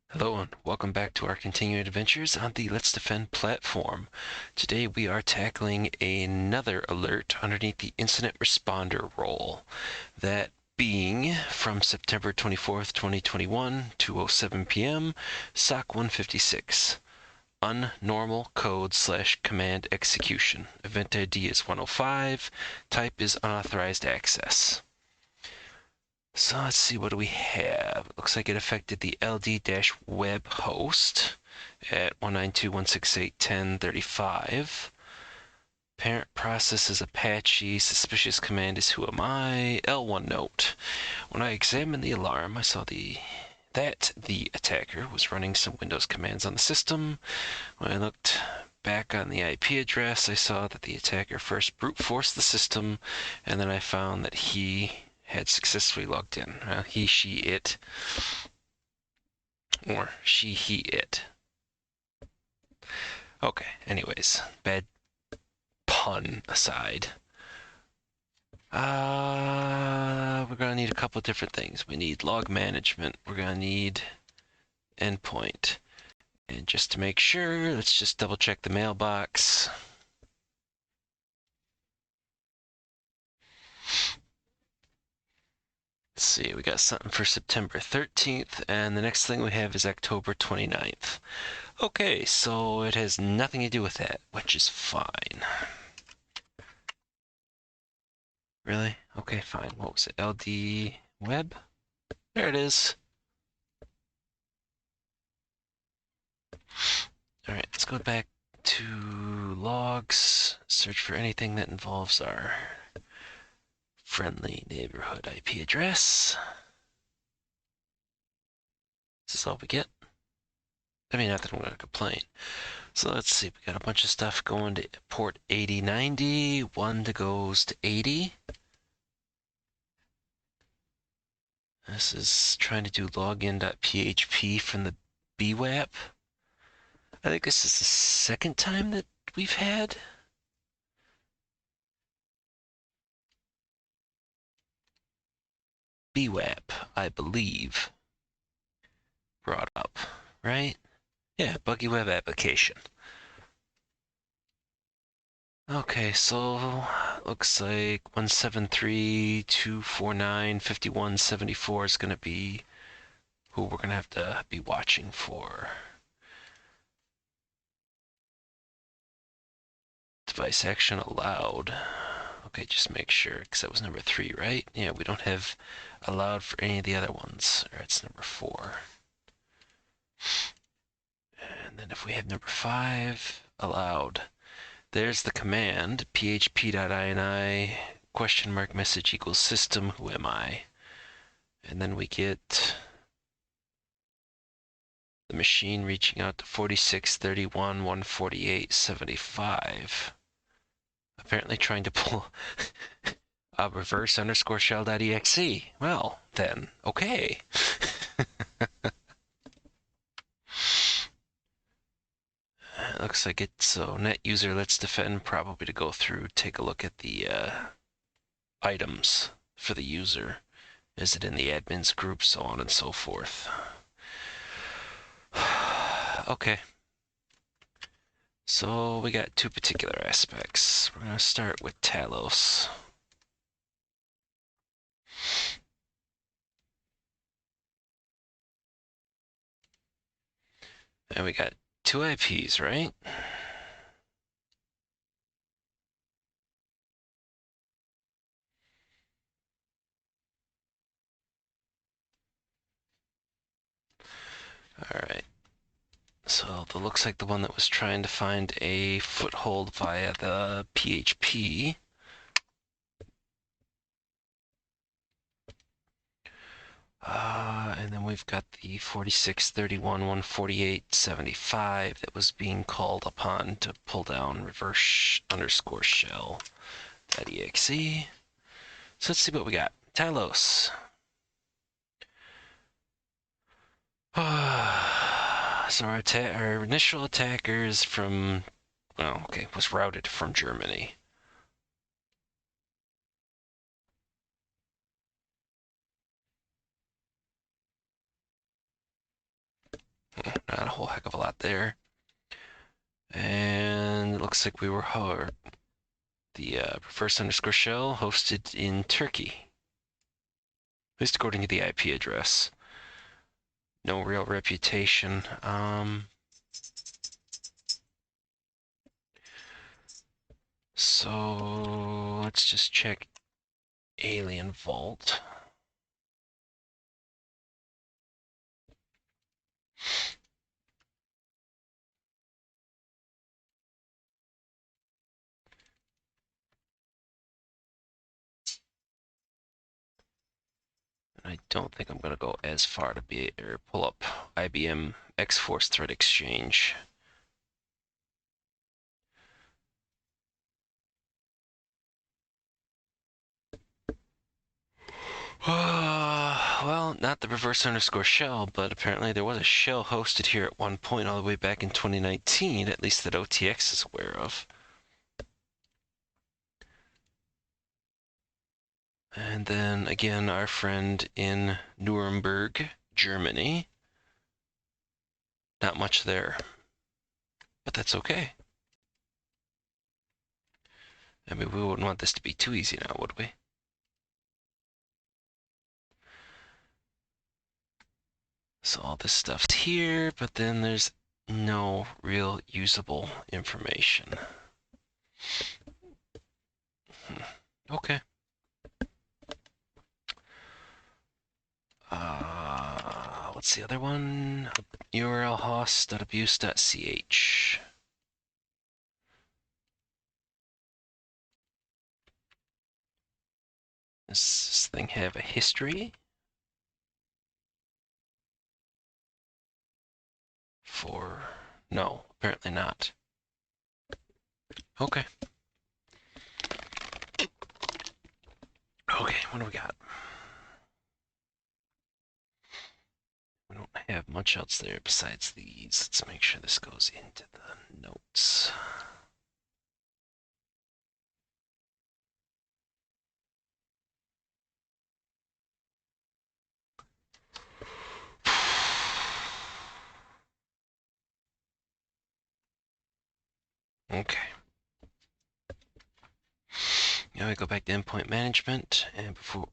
Hello and welcome back to our continuing adventures on the Let's Defend platform. Today we are tackling another alert underneath the incident responder role, that being from September 24th, 2021, 2:07 p.m., SOC156, Unnormal code/command execution. Event ID is 105, type is unauthorized access. So let's see, what do we have? It looks like it affected the LD-web host at 192.168.10.35. Parent process is Apache. Suspicious command is whoami. L1 note. When I examined the alarm, I saw that the attacker was running some Windows commands on the system. When I looked back on the IP address, I saw that the attacker first brute forced the system, and then I found that he had successfully logged in. He, she, it, or she, he, it. Okay, anyways, bad pun aside. We're gonna need a couple of different things. We need log management. We're gonna need endpoint. And just to make sure, let's just double check the mailbox. Let's see, we got something for September 13th, and the next thing we have is October 29th. Okay, so it has nothing to do with that, which is fine. Really? Okay, fine. What was it? LD web? There it is. All right, let's go back to logs, search for anything that involves our friendly neighborhood IP address. This is all we get. I mean, not that I'm going to complain. So let's see, we got a bunch of stuff going to port 8090, one that goes to 80. This is trying to do login.php from the BWAP. I think this is the second time that we've had BWAP, I believe, brought up, right? Yeah, buggy web application. Okay, so looks like 173.249.51.74 is going to be who we're going to have to be watching for. Device action allowed. Okay, just make sure, because that was number 3, right? Yeah, we don't have allowed for any of the other ones. Or it's number 4. And then if we have number 5, allowed. There's the command, php.ini question mark message equals system, who am I? And then we get the machine reaching out to 4631.148.75. Apparently trying to pull a reverse underscore shell.exe. Well, then, okay. It looks like it's so net user let's defend, probably to go through, take a look at the items for the user. Is it in the admins group, so on and so forth. Okay. So we got two particular aspects. We're going to start with Talos. And we got two IPs, right? All right. So it looks like the one that was trying to find a foothold via the PHP. And then we've got the 4631.148.75 that was being called upon to pull down reverse underscore shell.exe. So let's see what we got. Talos. So our initial attackers from, well, okay, was routed from Germany. whole heck of a lot there. And it looks like we were the reverse underscore shell hosted in Turkey, at least according to the IP address. No real reputation. So let's just check Alien Vault. I don't think I'm going to go as far to pull up IBM X-Force Threat Exchange. Well, not the reverse underscore shell, but apparently there was a shell hosted here at one point all the way back in 2019, at least that OTX is aware of. And then again, our friend in Nuremberg, Germany. Not much there, but that's okay. I mean, we wouldn't want this to be too easy now, would we? So all this stuff's here, but then there's no real usable information. Okay. What's the other one? URL host.abuse.ch. Does this thing have a history? No, apparently not. Okay. Okay, what do we got? We don't have much else there besides these. Let's make sure this goes into the notes. Okay. Now we go back to endpoint management, and before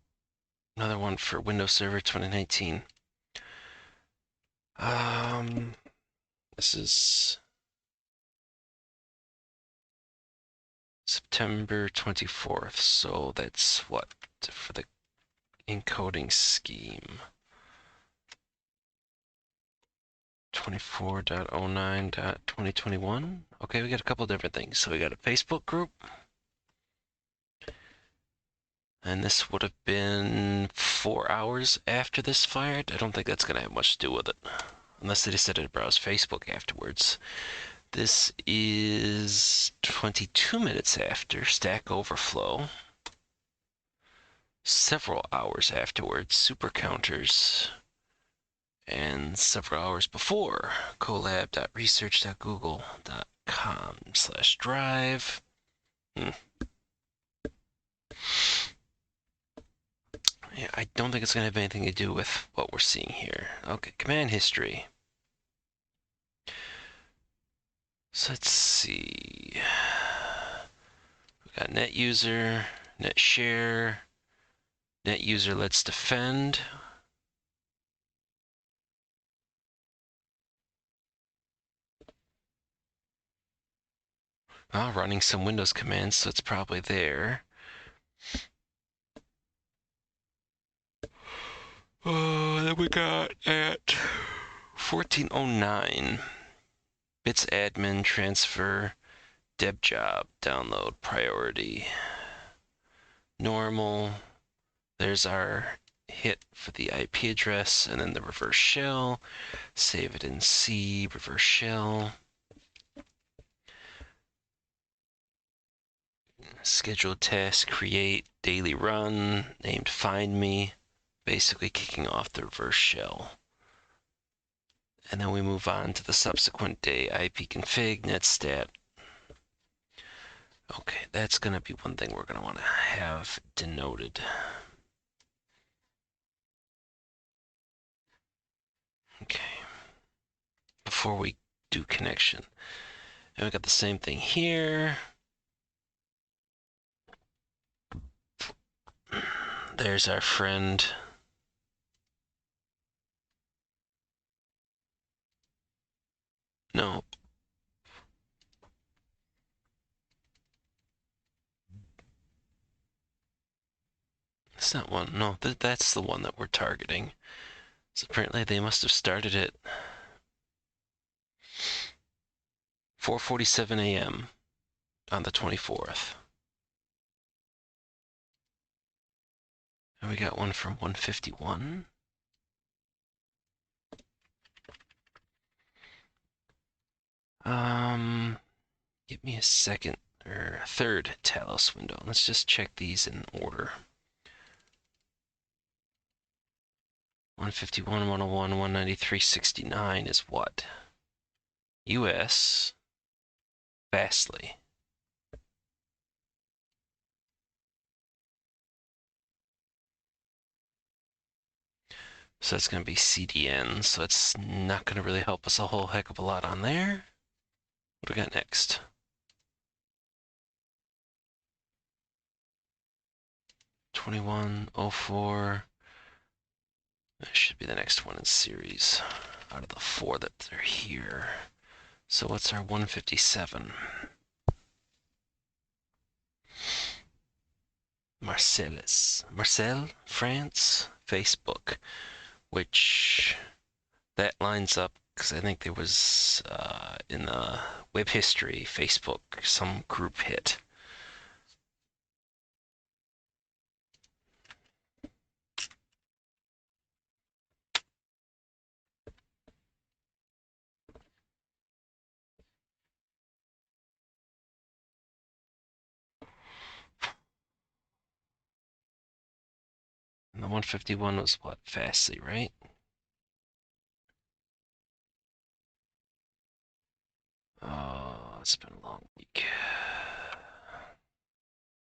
another one for Windows Server 2019. This is September 24th, so that's what for the encoding scheme. 24.09.2021. Okay, we got a couple different things. So we got a Facebook group. And this would have been 4 hours after this fired. I don't think that's going to have much to do with it. Unless they decided to browse Facebook afterwards. This is 22 minutes after Stack Overflow. Several hours afterwards, Super Counters. And several hours before, collab.research.google.com/drive. Yeah, I don't think it's going to have anything to do with what we're seeing here. Okay, command history. So let's see. We got net user, net share, net user let's defend. Running some Windows commands, so it's probably there. Then we got at 1409. Bits admin transfer, deb job, download priority. Normal. There's our hit for the IP address, and then the reverse shell. Save it in C, reverse shell. Scheduled task, create, daily run, named find me, basically kicking off the reverse shell. And then we move on to the subsequent day, ipconfig, netstat. Okay, that's going to be one thing we're going to want to have denoted. Okay. before we do connection. And we got the same thing here. There's our friend. No. It's not one. No, that's the one that we're targeting. So apparently they must have started at 4:47 a.m. on the 24th. And we got one from 151. Give me a second, or a third Talos window. Let's just check these in order. 151, 101, 193, 69 is what? US. Vastly. So that's going to be CDN, so it's not going to really help us a whole heck of a lot on there. What do we got next? 2104. That should be the next one in series out of the 4 that are here. So what's our 157? Marcel, France, Facebook, which that lines up because I think there was in the web history, Facebook, some group hit. And the 151 was what? Fastly, right? Oh, it's been a long week.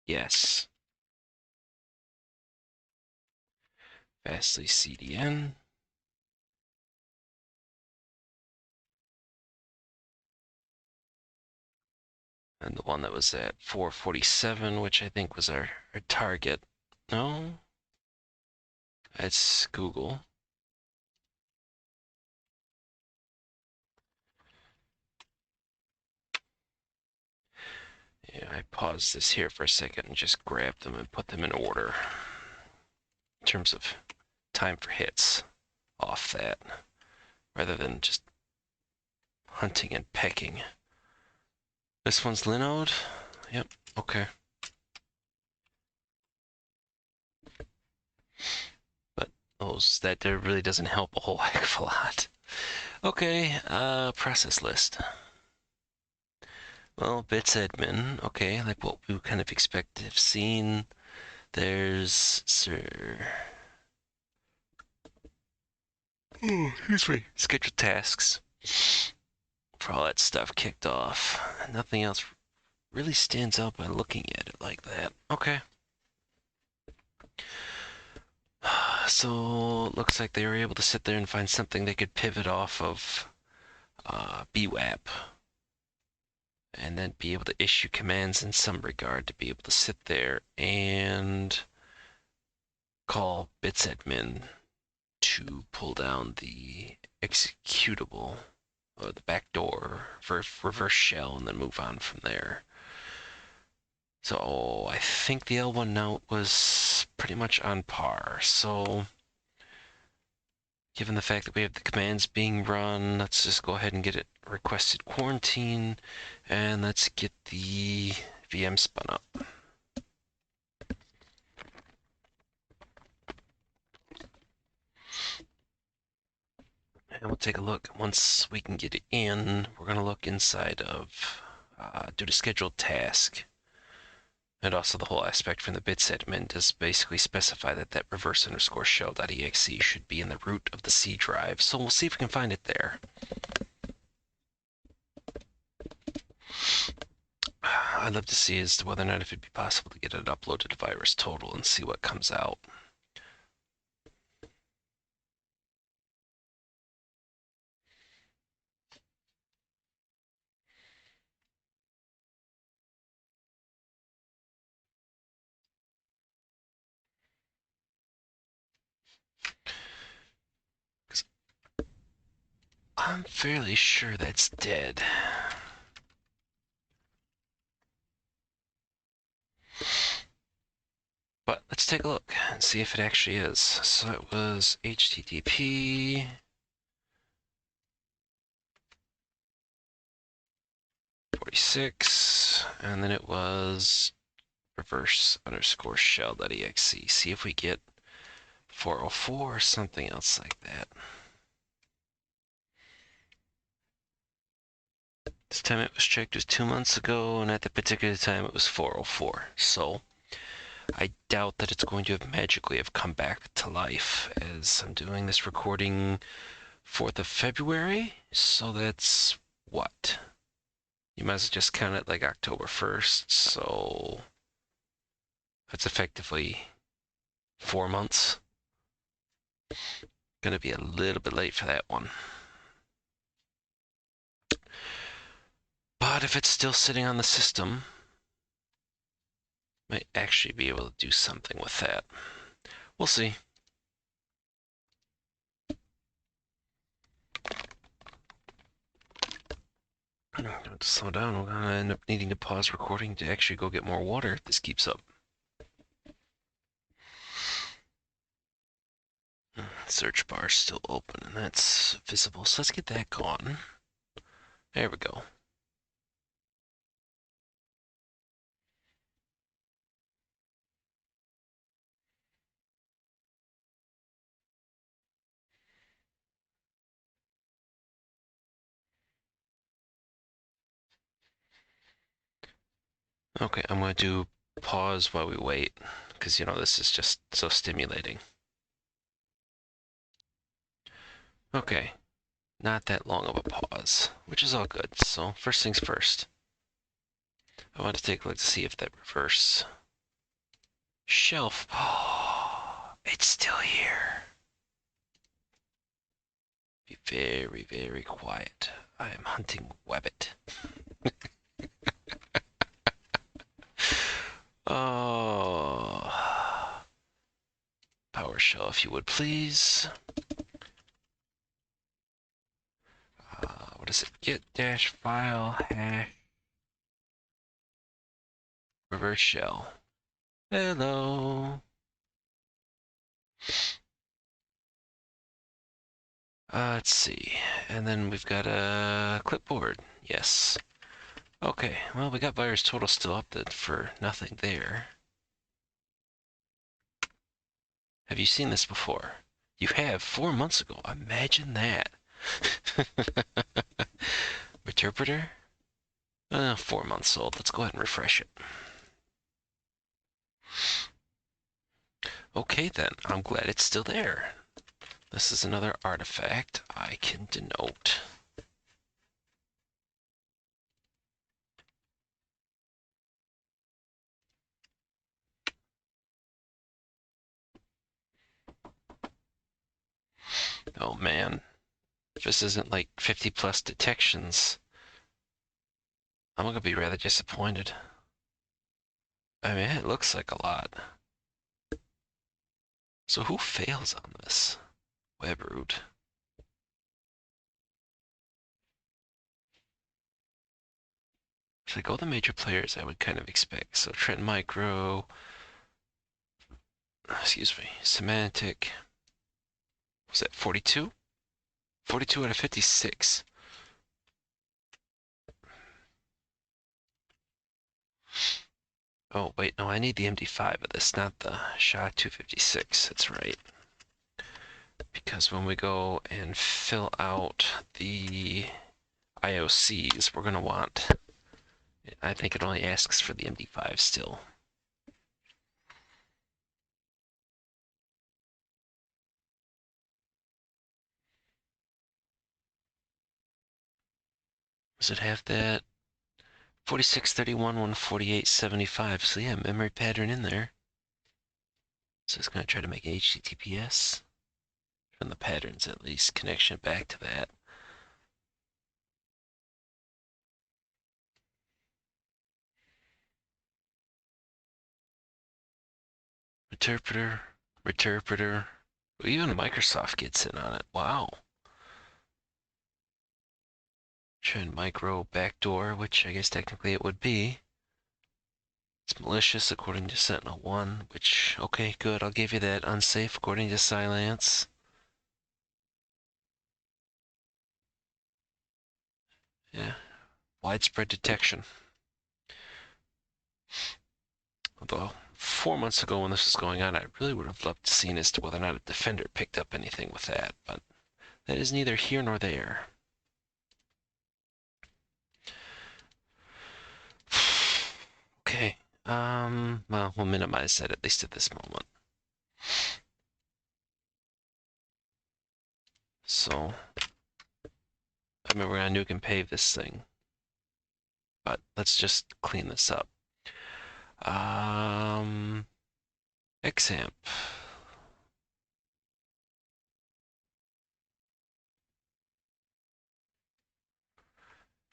Yes. Fastly CDN. And the one that was at 447, which I think was our target. No? It's Google. Yeah, I paused this here for a second and just grabbed them and put them in order in terms of time for hits off that, rather than just hunting and pecking. This one's Linode? Yep, okay. But that there really doesn't help a whole heck of a lot. Okay, process list. Well, bits admin, okay, like what we kind of expect to have seen. There's excuse me. Scheduled tasks for all that stuff kicked off. Nothing else really stands out by looking at it like that. Okay. So looks like they were able to sit there and find something they could pivot off of BWAP and then be able to issue commands in some regard to be able to sit there and call bitsadmin to pull down the executable or the backdoor reverse shell and then move on from there. So I think the L1 note was pretty much on par. So given the fact that we have the commands being run, let's just go ahead and get it requested quarantine, and let's get the VM spun up. And we'll take a look. Once we can get it in, we're going to look inside of due to scheduled task. And also the whole aspect from the bits admin does basically specify that that reverse underscore shell.exe should be in the root of the C drive. So we'll see if we can find it there. I'd love to see as to whether or not if it'd be possible to get it uploaded to VirusTotal and see what comes out. I'm fairly sure that's dead. But let's take a look and see if it actually is. So it was HTTP 46, and then it was reverse_shell.exe. See if we get 404 or something else like that. This time it was checked was 2 months ago, and at the particular time it was 404. So I doubt that it's going to have magically have come back to life, as I'm doing this recording 4th of February. So that's what? You might as well just count it like October 1st. So that's effectively 4 months. Gonna be a little bit late for that one. But if it's still sitting on the system, might actually be able to do something with that. We'll see. I'm going to slow down. We're going to end up needing to pause recording to actually go get more water if this keeps up. Search bar is still open, and that's visible. So let's get that gone. There we go. Okay, I'm going to do pause while we wait, because, you know, this is just so stimulating. Okay, not that long of a pause, which is all good. So first things first. I want to take a look to see if that reverse shelf. Oh, it's still here. Be very, very quiet. I am hunting Webbit. Oh. PowerShell, if you would please. What is it? Get dash file hash reverse shell. Hello. Let's see. And then we've got a clipboard. Yes. Okay, well, we got virus total still up for nothing there. Have you seen this before? You have 4 months ago. Imagine that. Interpreter? 4 months old. Let's go ahead and refresh it. Okay, then. I'm glad it's still there. This is another artifact I can denote. Oh man, if this isn't like 50 plus detections, I'm gonna be rather disappointed. I mean, it looks like a lot. So who fails on this? Web root. It's like all the major players I would kind of expect. So Trend Micro, excuse me, Semantic, was that 42? 42 out of 56. Oh, wait, no, I need the MD5 of this, not the SHA-256. That's right. Because when we go and fill out the IOCs, we're going to want, I think it only asks for the MD5 still. Does it have that? 4631, 14875. So yeah, memory pattern in there. So it's going to try to make HTTPS from the patterns at least, connection back to that. Interpreter, interpreter. Even Microsoft gets in on it. Wow. Try micro backdoor, which I guess technically it would be. It's malicious according to Sentinel-1, which, okay, good, I'll give you that. Unsafe according to Silence. Yeah, widespread detection. Although, 4 months ago when this was going on, I really would have loved to see as to whether or not a defender picked up anything with that, but that is neither here nor there. Okay, well, we'll minimize that at least at this moment. So, I mean, we're gonna nuke and pave this thing, but let's just clean this up. XAMPP.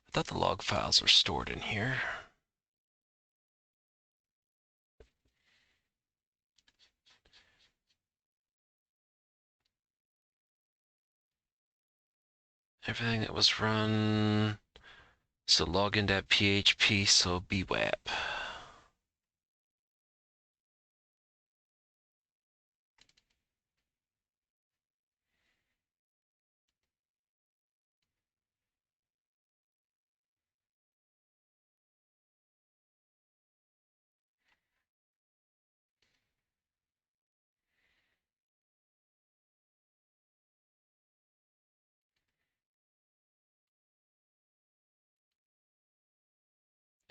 I thought the log files were stored in here. Everything that was run. So login.php, so bwap.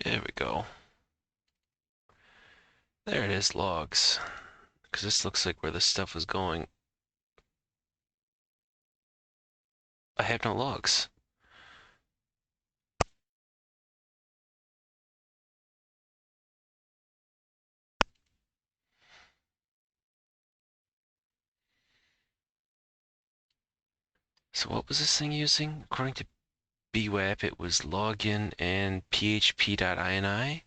There we go. There it is, logs. Because this looks like where this stuff was going. I have no logs. So what was this thing using? According to bwap, it was login and php.ini.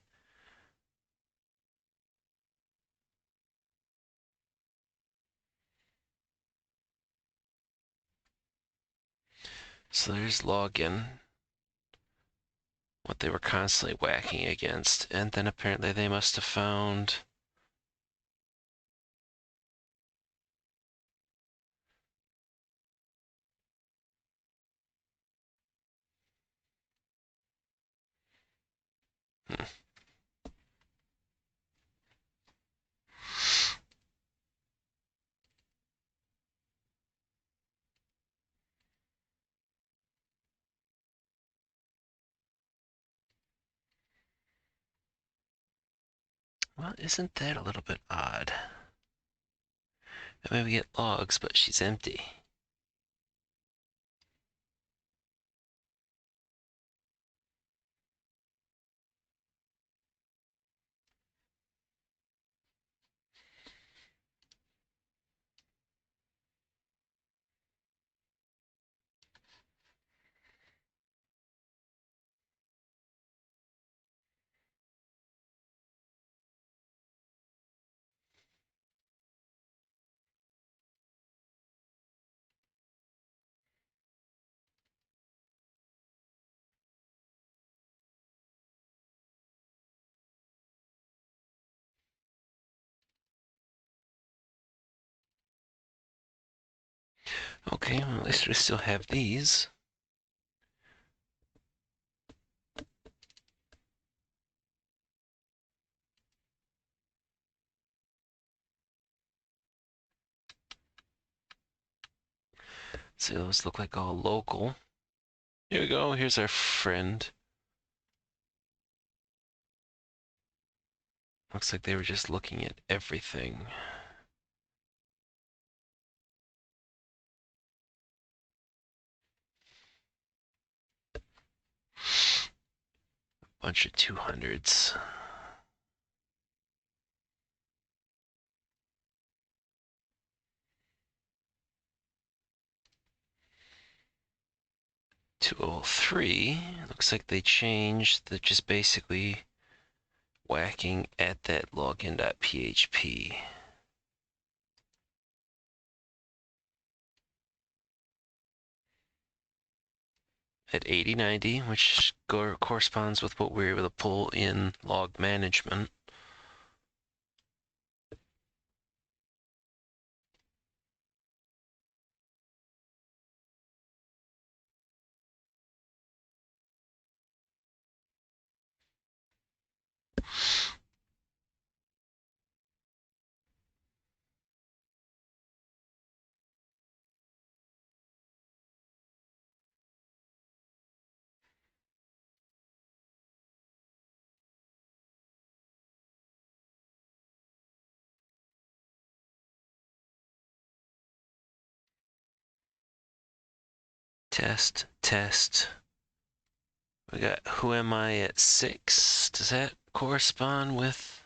So there's login, what they were constantly whacking against, and then apparently they must have found well, isn't that a little bit odd? I mean, we get logs, but she's empty. Okay, well, at least we still have these. So those look like all local. Here we go, here's our friend. Looks like they were just looking at everything. Bunch of 200s. .203, looks like they changed the just basically whacking at that login.php. at 8090, which corresponds with what we were able to pull in log management. Test, test. We got whoami at 6. Does that correspond with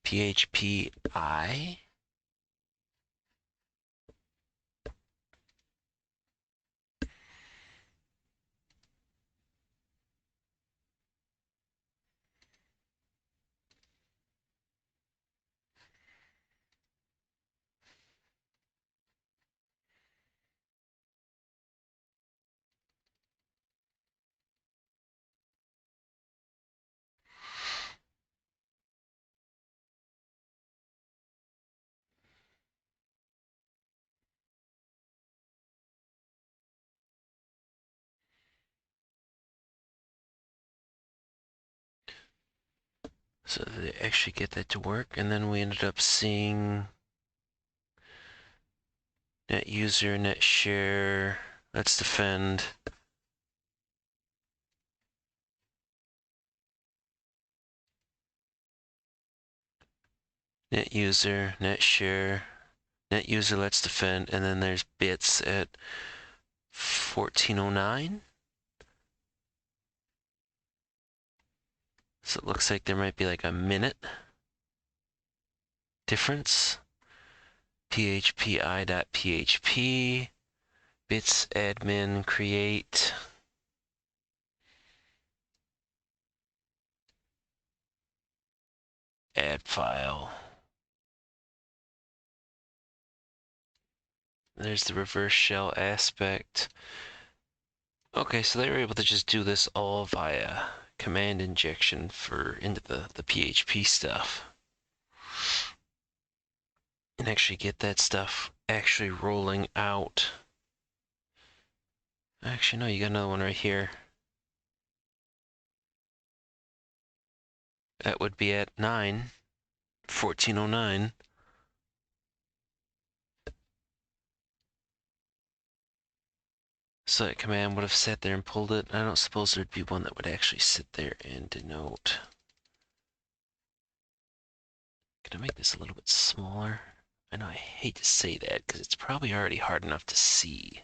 PHPI? So they actually get that to work, and then we ended up seeing net user, net share, let's defend. Net user, net share, net user, let's defend, and then there's bits at 1409. So it looks like there might be like a minute difference. phpi.php, bits admin create. Add file. There's the reverse shell aspect. Okay, so they were able to just do this all via command injection into the PHP stuff. And actually get that stuff actually rolling out. Actually, no, you got another one right here. That would be at 1409. So that command would have sat there and pulled it. I don't suppose there'd be one that would actually sit there and denote. Can I make this a little bit smaller? I know I hate to say that because it's probably already hard enough to see.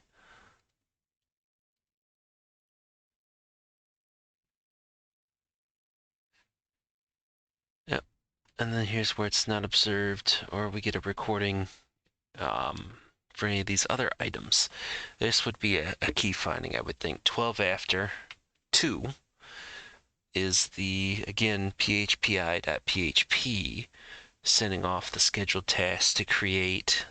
Yep. And then here's where it's not observed, or we get a recording for any of these other items. This would be a key finding, I would think. 12 after 2 is the, again, phpi.php sending off the scheduled task to create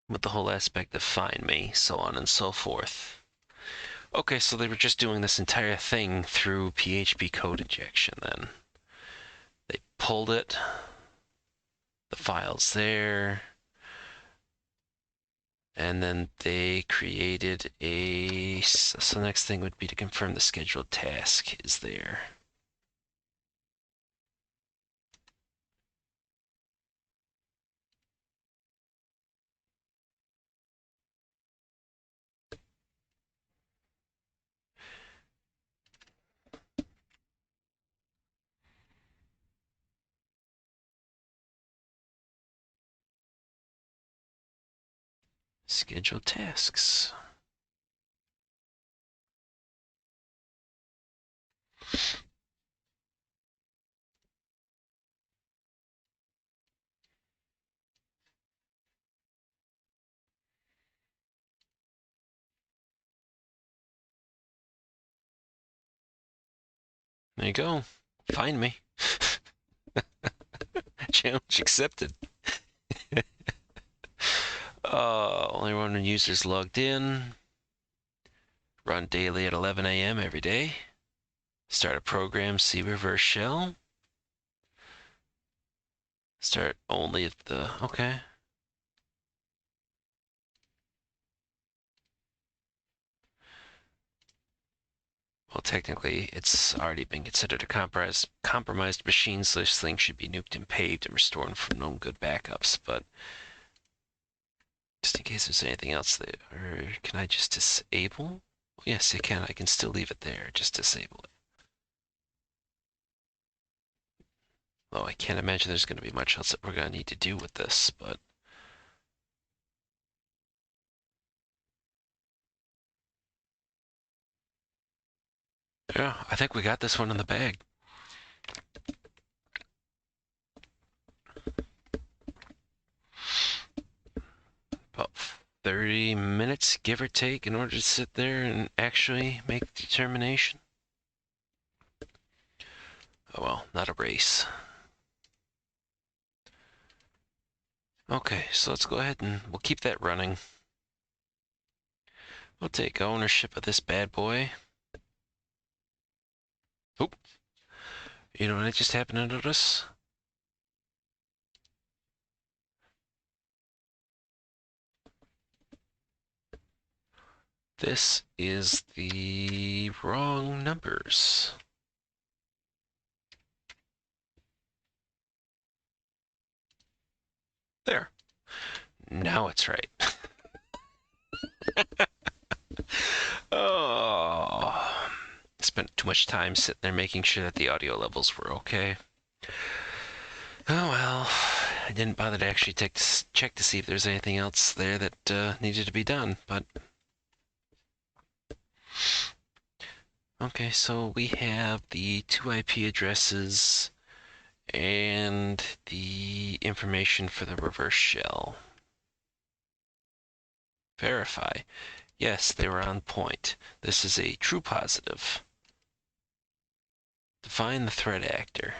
with the whole aspect of find me, so on and so forth. Okay, so they were just doing this entire thing through PHP code injection then. They pulled it, the file's there, and then they created so the next thing would be to confirm the scheduled task is there. Scheduled tasks. There you go. Find me. Challenge accepted. Only run when users logged in. Run daily at 11 a.m. every day. Start a program, see reverse shell. Start only at the, okay. Well, technically, it's already been considered a compromised machine, so this thing should be nuked and paved and restored from known good backups, but just in case there's anything else there, or can I just disable? Yes, I can. I can still leave it there, just disable it. Though I can't imagine there's going to be much else that we're going to need to do with this, but yeah, I think we got this one in the bag. About 30 minutes, give or take, in order to sit there and actually make the determination. Oh well, not a race. Okay, so let's go ahead and we'll keep that running. We'll take ownership of this bad boy. Oop. You know what I just happened to notice? This is the wrong numbers. There. Now it's right. Oh. Spent too much time sitting there making sure that the audio levels were okay. Oh well. I didn't bother to actually check to see if there's anything else there that needed to be done, but okay, so we have the two IP addresses and the information for the reverse shell. Verify. Yes, they were on point. This is a true positive. Define the threat actor.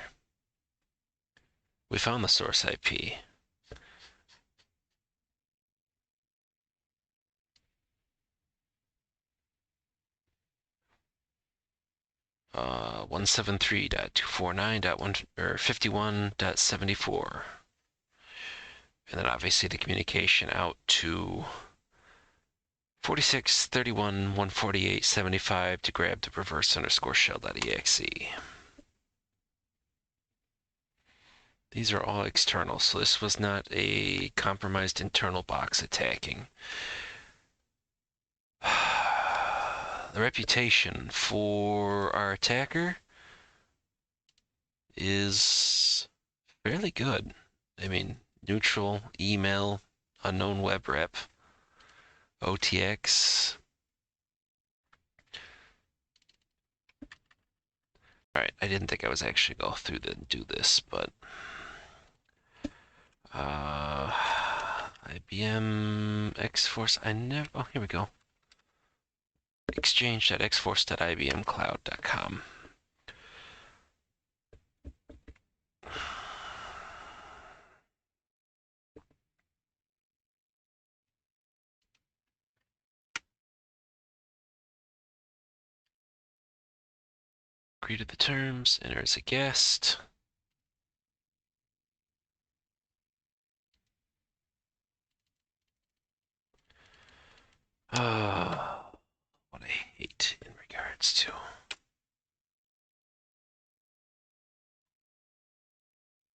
We found the source IP. Uh, 173.249.51.74. And then obviously the communication out to 4631.148.75 to grab the reverse underscore shell.exe. These are all external, so this was not a compromised internal box attacking. The reputation for our attacker is fairly good. I mean, neutral, email, unknown web rep, OTX. All right, I didn't think I was actually go through and do this, but IBM Xforce. I never. Oh, here we go. Exchange.xforce.ibmcloud.com. Agree to the terms, enter as a guest. What I hate in regards to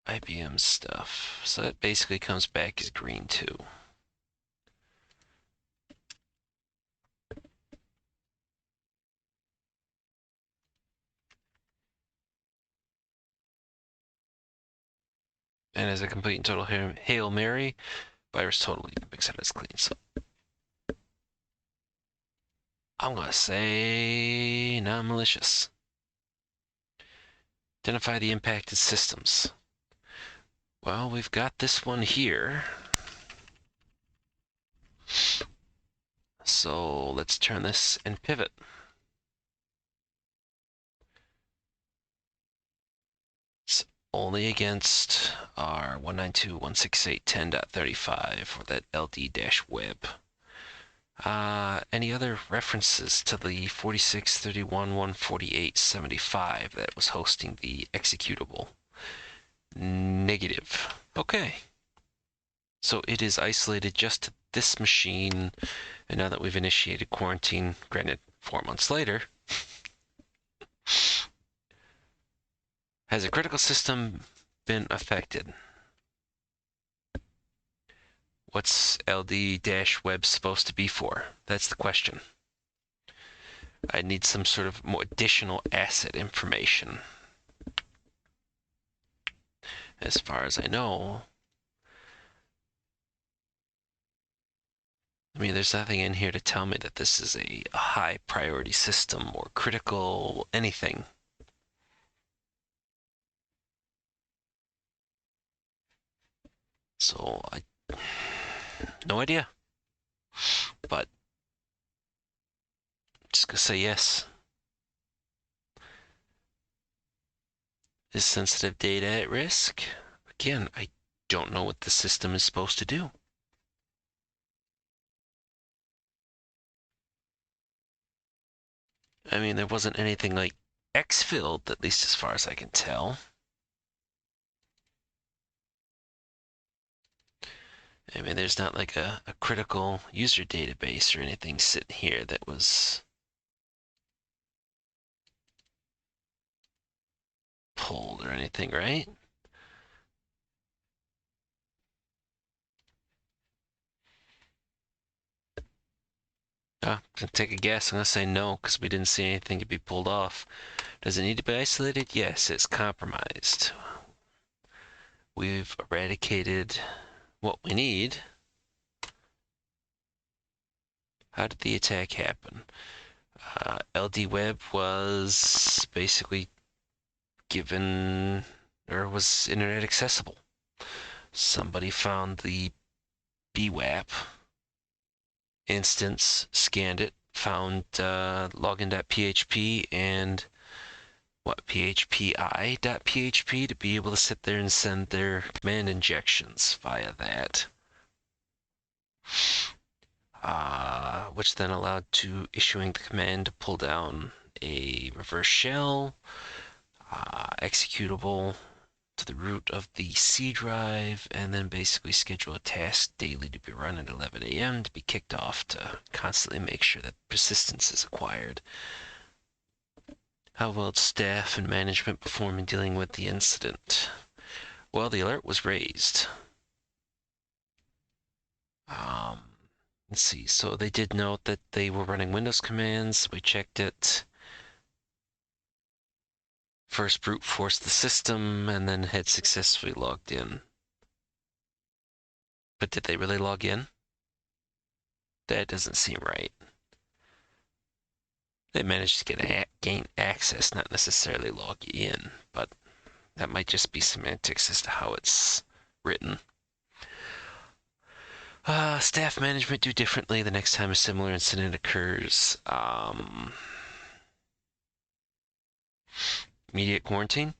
IBM stuff. So that basically comes back as green too. And as a complete and total Hail Mary, virus totally makes it as clean. So I'm gonna say non-malicious. Identify the impacted systems. Well, we've got this one here. So let's turn this and pivot. only against our 192.168.10.35 or that LD-web. Any other references to the 46.31.148.75 that was hosting the executable? Negative. Okay. So it is isolated just to this machine, and now that we've initiated quarantine, granted 4 months later, has a critical system been affected? What's LD-web supposed to be for? That's the question. I need some sort of more additional asset information. As far as I know, I mean, there's nothing in here to tell me that this is a high priority system or critical anything. So no idea, but I'm just gonna say yes. Is sensitive data at risk? Again, I don't know what the system is supposed to do. I mean, there wasn't anything like exfilled, at least as far as I can tell. I mean, there's not like a critical user database or anything sitting here that was pulled or anything, right? I'm gonna take a guess. I'm gonna say no, because we didn't see anything to be pulled off. Does it need to be isolated? Yes, it's compromised. We've eradicated what we need. How did the attack happen? LD-web was basically given, or was internet accessible. Somebody found the BWAP instance, scanned it, found login.php and phpi.php to be able to sit there and send their command injections via that. Which then allowed to issuing the command to pull down a reverse shell, executable to the root of the C drive, and then basically schedule a task daily to be run at 11 a.m. to be kicked off to constantly make sure that persistence is acquired. How well did staff and management perform in dealing with the incident? Well, the alert was raised. Let's see. So they did note that they were running Windows commands. We checked it. First brute forced the system and then had successfully logged in. But did they really log in? That doesn't seem right. They managed to gain access, not necessarily log in, but that might just be semantics as to how it's written. Staff management do differently the next time a similar incident occurs. Immediate quarantine,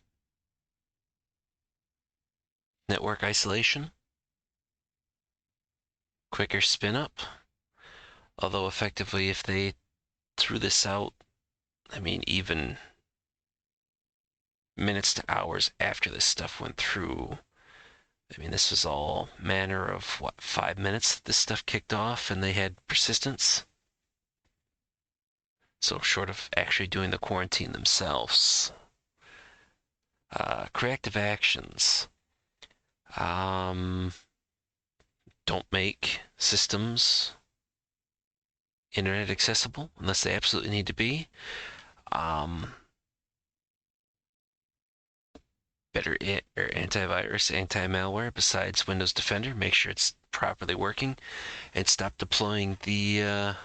network isolation, quicker spin up. Although effectively, if they threw this out, I mean, even minutes to hours after this stuff went through, I mean, this was all manner of, 5 minutes that this stuff kicked off and they had persistence? So short of actually doing the quarantine themselves. Corrective actions. Don't make systems internet accessible unless they absolutely need to be. Better or antivirus, anti-malware besides Windows Defender. Make sure it's properly working, and stop deploying the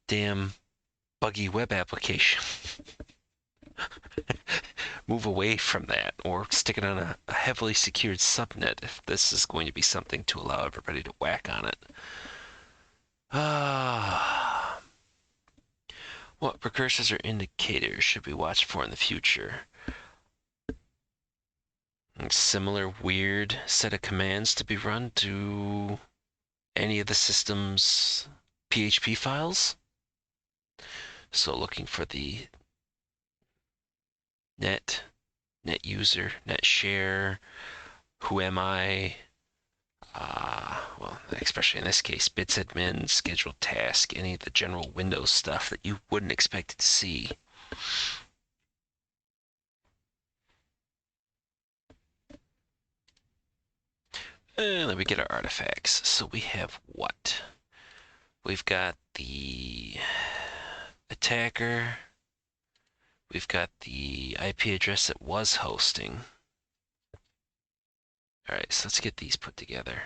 damn buggy web application. Move away from that, or stick it on a heavily secured subnet if this is going to be something to allow everybody to whack on it. What precursors or indicators should we watch for in the future? Similar weird set of commands to be run to any of the system's PHP files. So looking for the net user, net share, whoami, well, especially in this case, bits admin, scheduled task, any of the general Windows stuff that you wouldn't expect to see. And then we get our artifacts. So we have what? We've got the attacker. We've got the IP address it was hosting. All right, so let's get these put together.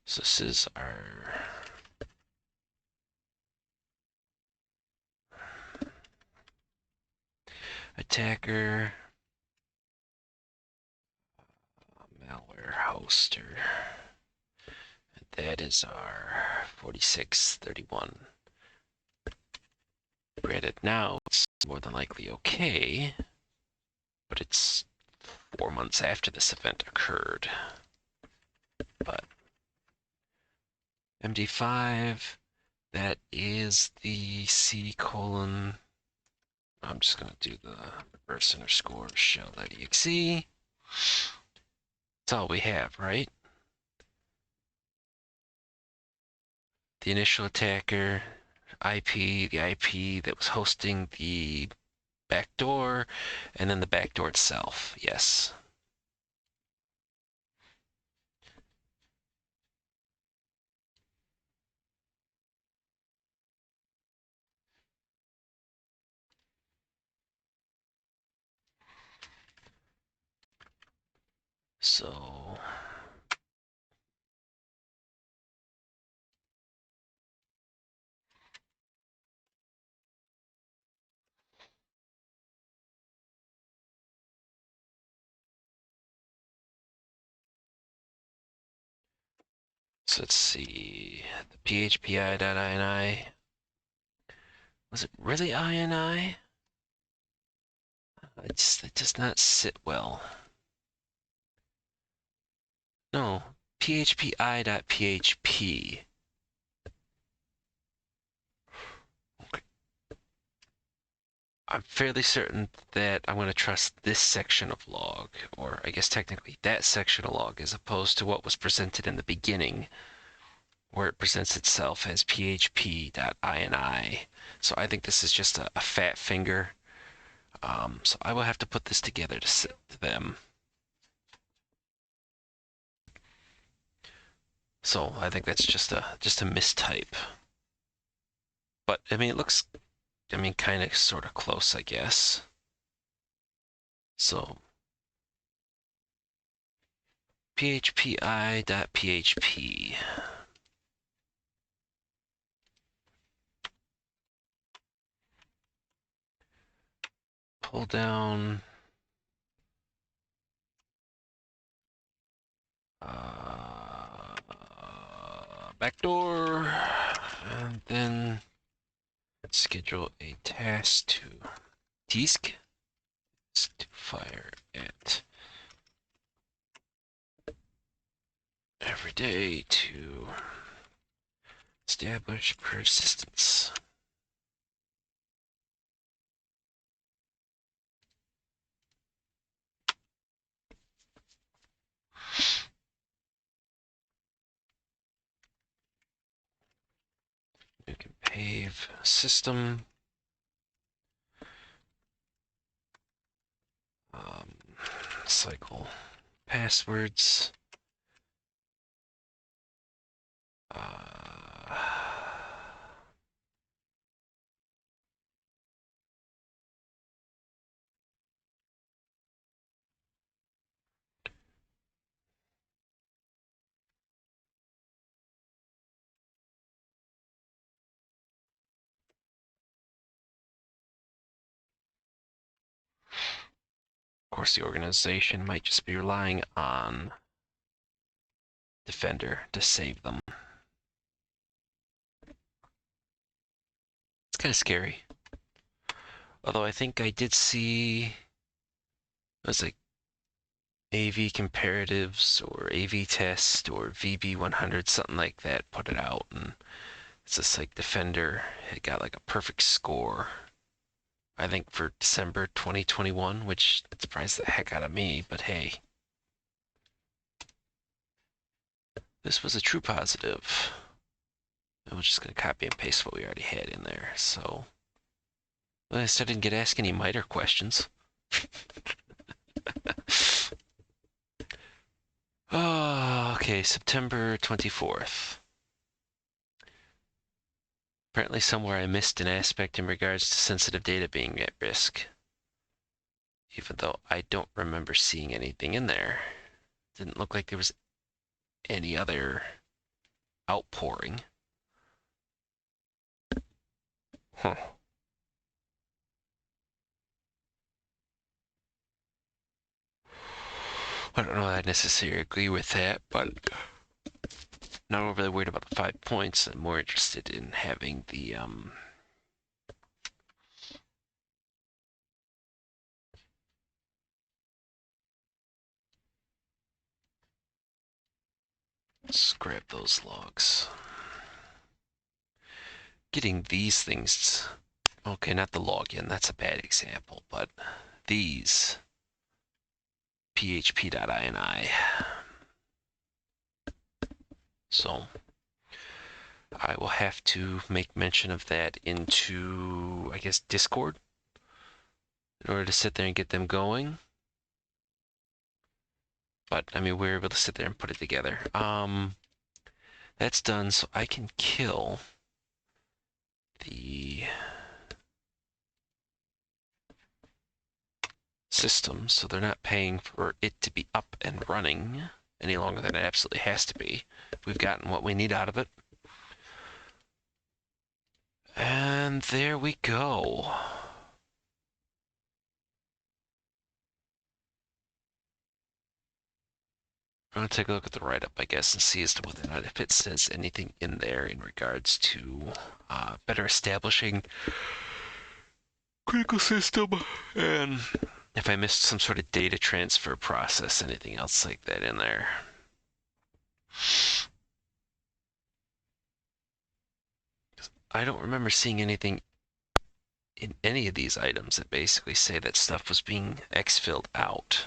So this is our attacker, malware hoster. And that is our 4631. Granted, now it's more than likely okay, but it's 4 months after this event occurred. But MD5, that is the C colon. I'm just going to do the reverse underscore shell.exe. That's all we have, right? The initial attacker, IP, the IP that was hosting the backdoor, and then the backdoor itself, yes. So let's see, the phpi.ini, was it really ini? It does not sit well. No, phpi.php. Okay. I'm fairly certain that I'm going to trust this section of log, or I guess technically that section of log, as opposed to what was presented in the beginning, where it presents itself as php.ini. So I think this is just a fat finger. So I will have to put this together to sit to them. So I think that's just a mistype. But I mean, it looks, kind of sort of close, I guess. So phpi.php. Pull down backdoor, and then schedule a task to fire at every day to establish persistence. You can pave system. Cycle passwords. Of course, the organization might just be relying on Defender to save them. kind of scary. Although I think I did see, it was like AV Comparatives or AV Test or VB100, something like that, put it out, and it's just like Defender. It got like a perfect score, I think, for December 2021, which surprised the heck out of me, but hey. This was a true positive. And we're just going to copy and paste what we already had in there, so. Well, I still didn't get asked any MITRE questions. Oh, okay, September 24th. Apparently somewhere I missed an aspect in regards to sensitive data being at risk. Even though I don't remember seeing anything in there. Didn't look like there was any other outpouring. Huh. I don't know that I necessarily agree with that, but not overly worried about the 5 points. I'm more interested in having the let's grab those logs. Getting these things, okay, not the login, that's a bad example, but these php.ini. So I will have to make mention of that into, I guess, Discord in order to sit there and get them going. But I mean, we're able to sit there and put it together. That's done, so I can kill the system, so they're not paying for it to be up and running any longer than it absolutely has to be. We've gotten what we need out of it. And there we go. I'm going to take a look at the write-up, I guess, and see as to whether or not if it says anything in there in regards to better establishing critical system, and if I missed some sort of data transfer process, anything else like that in there. I don't remember seeing anything in any of these items that basically say that stuff was being exfilled out,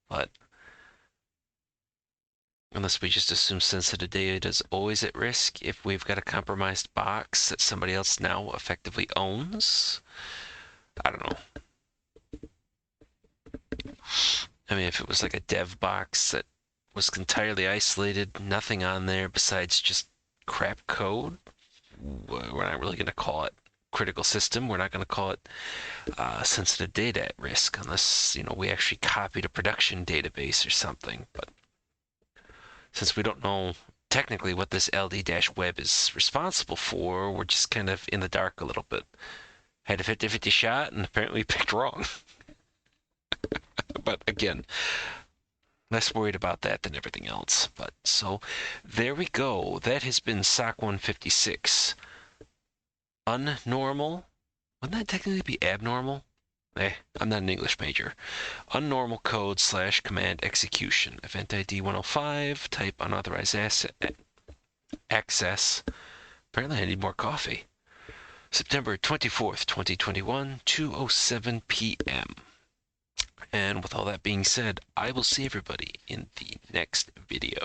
but unless we just assume sensitive data is always at risk if we've got a compromised box that somebody else now effectively owns. I don't know. I mean, if it was like a dev box that was entirely isolated, nothing on there besides just crap code, we're not really going to call it critical system. We're not going to call it sensitive data at risk unless, you know, we actually copied a production database or something. But since we don't know technically what this LD-web is responsible for, we're just kind of in the dark a little bit. Had a 50-50 shot and apparently picked wrong. But again, less worried about that than everything else. But so there we go. That has been SOC156. Unnormal. Wouldn't that technically be abnormal? I'm not an English major. Unnormal code / command execution. EventID 105. Type unauthorized access. Apparently I need more coffee. September 24th, 2021, 2:07 p.m. And with all that being said, I will see everybody in the next video.